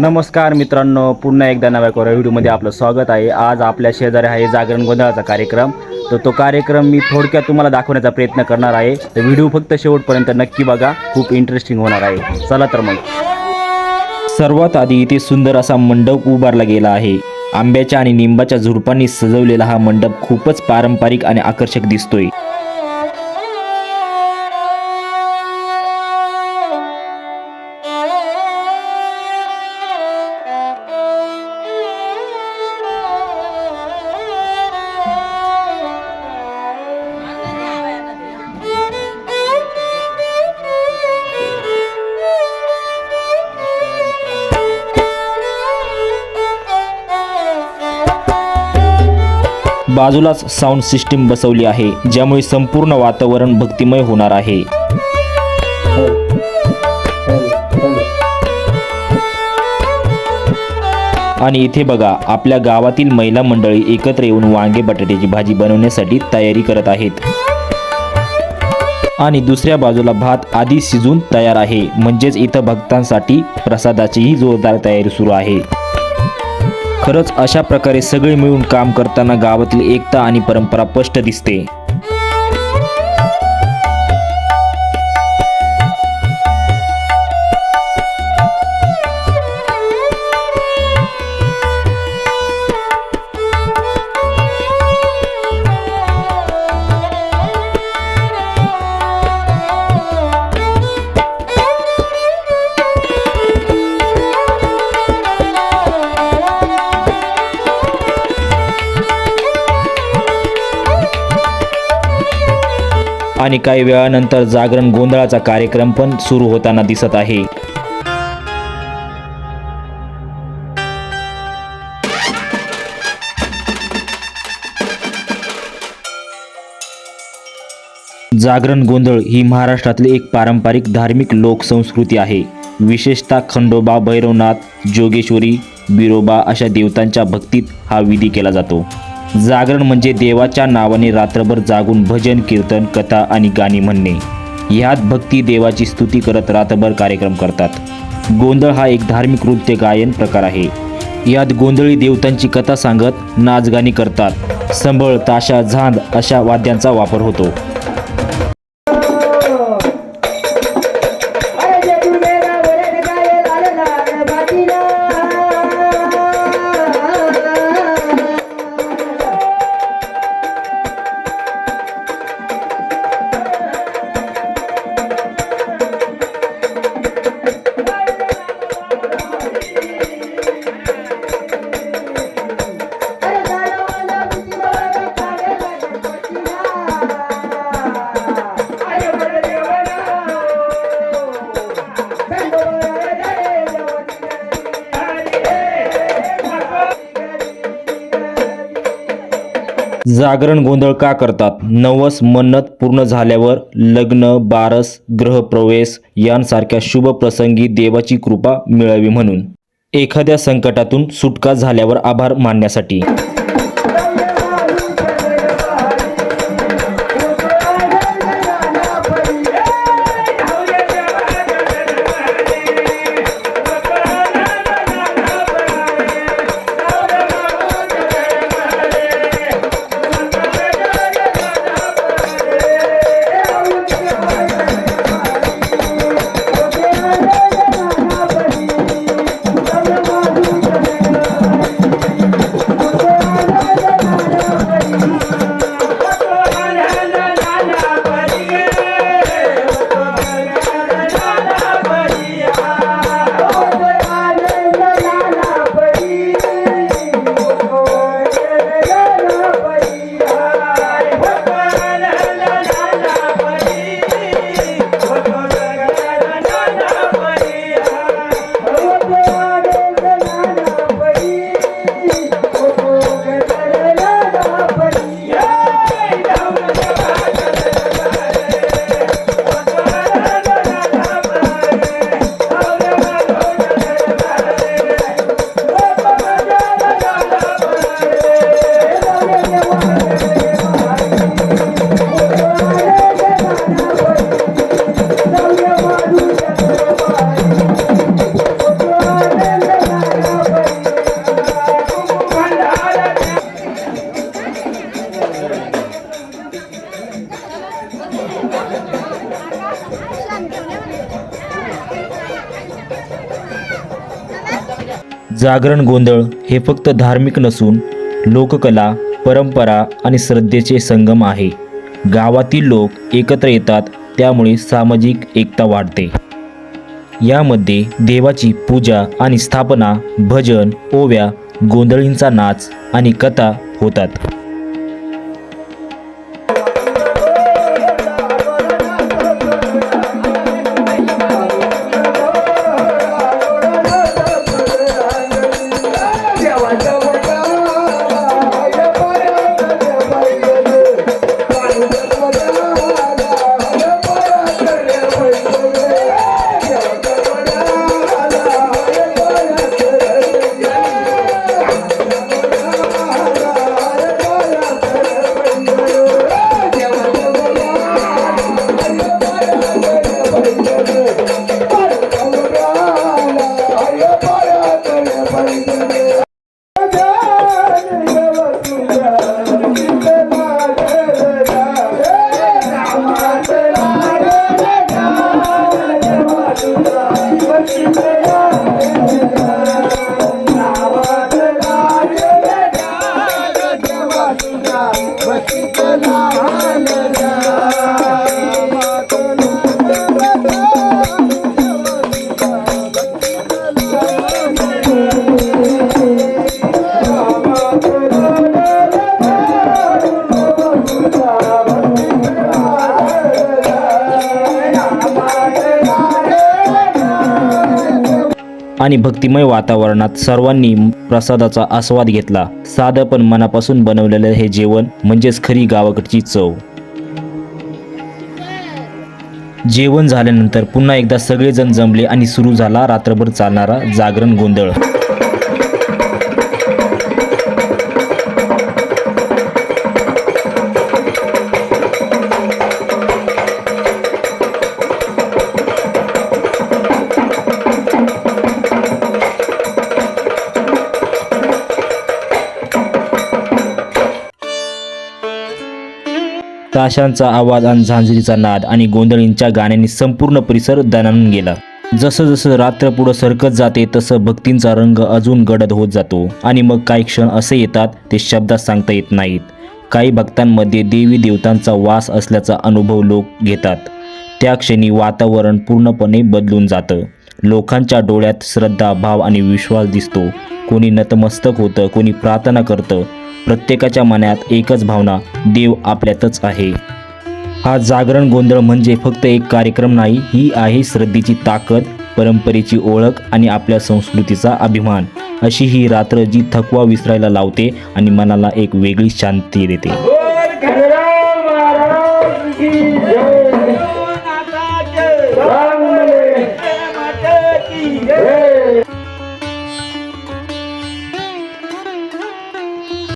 नमस्कार मित्रांनो, पुन्हा एकदा नव्या व्हिडिओमध्ये आपलं स्वागत आहे। आज आपल्या शेजारी आहे जागरण गोंधळाचा कार्यक्रम। तो कार्यक्रम मी थोडक्यात तुम्हाला दाखवण्याचा प्रयत्न करणार आहे। तर व्हिडिओ फक्त शेवटपर्यंत नक्की बघा, खूप इंटरेस्टिंग होणार आहे। चला तर मग सर्वात आधी इथे सुंदर असा मंडप उभारला गेला आहे। आंब्याच्या आणि निंबाच्या झुडपांनी सजवलेला हा मंडप खूपच पारंपरिक आणि आकर्षक दिसतोय। बाजूलाच साऊंड सिस्टीम बसवली आहे, ज्यामुळे संपूर्ण वातावरण भक्तिमय होणार आहे। आणि इथे बघा, आपल्या गावातील महिला मंडळी एकत्र येऊन वांगे बटाट्याची भाजी बनवण्यासाठी तयारी करत आहेत। आणि दुसऱ्या बाजूला भात आधी शिजून तयार आहे, म्हणजेच इथं भक्तांसाठी प्रसादाचीही जोरदार तयारी सुरू आहे। खरंच अशा प्रकारे सगळे मिळून काम करताना गावातील एकता आणि परंपरा स्पष्ट दिसते। आणि काही वेळानंतर जागरण गोंधळाचा कार्यक्रम पण सुरू होताना दिसत आहे। जागरण गोंधळ ही महाराष्ट्रातली एक पारंपरिक धार्मिक लोकसंस्कृती आहे। विशेषतः खंडोबा, भैरवनाथ, जोगेश्वरी, बिरोबा अशा देवतांच्या भक्तीत हा विधी केला जातो। जागरण म्हणजे देवाच्या नावाने रात्रभर जागून भजन, कीर्तन, कथा आणि गाणी म्हणणे। यात भक्ती देवाची स्तुती करत रात्रभर कार्यक्रम करतात। गोंधळ हा एक धार्मिक नृत्य गायन प्रकार आहे। यात गोंधळी देवतांची कथा सांगत नाचगाणी करतात। संबळ, ताशा, झांज अशा वाद्यांचा वापर होतो। जागरण गोंधळ का करतात? नवस, मन्नत पूर्ण झाल्यावर, लग्न, बारस, गृहप्रवेश यांसारख्या शुभ प्रसंगी देवाची कृपा मिळावी म्हणून, एखाद्या संकटातून सुटका झाल्यावर आभार मानण्यासाठी। जागरण गोंधळ हे फक्त धार्मिक नसून लोककला, परंपरा आणि श्रद्धेचे संगम आहे. गावातील लोक एकत्र येतात, त्यामुळे सामाजिक एकता वाढते. यामध्ये देवाची पूजा आणि स्थापना, भजन, ओव्या, गोंधळींचा नाच आणि कथा होतात. आणि भक्तिमय वातावरणात सर्वांनी प्रसादाचा आस्वाद घेतला. साधं पण मनापासून बनवलेलं हे जेवण म्हणजेच खरी गावाकडची चव. जेवण झाल्यानंतर पुन्हा एकदा सगळेजण जमले आणि सुरू झाला रात्रभर चालणारा जागरण गोंधळ. ताशांचा आवाज आणि झांजरीचा नाद आणि गोंधळींच्या गाण्यांनी संपूर्ण परिसर दणाणून गेला. जसं जसं रात्र पुढं सरकत जाते तसं भक्तींचा रंग अजून गडद होत जातो. आणि मग काही क्षण असे येतात ते शब्दात सांगता येत नाहीत. काही भक्तांमध्ये देवी देवतांचा वास असल्याचा अनुभव लोक घेतात. त्या क्षणी वातावरण पूर्णपणे बदलून जातं. लोकांच्या डोळ्यात श्रद्धा, भाव आणि विश्वास दिसतो. कोणी नतमस्तक होतं, कोणी प्रार्थना करतं. प्रत्येकाच्या मनात एकच भावना, देव आपल्यातच आहे. हा जागरण गोंधळ म्हणजे फक्त एक कार्यक्रम नाही, ही आहे श्रद्धेची ताकद, परंपरेची ओळख आणि आपल्या संस्कृतीचा अभिमान. अशी ही रात्र जी थकवा विसरायला लावते आणि मनाला एक वेगळी शांती देते.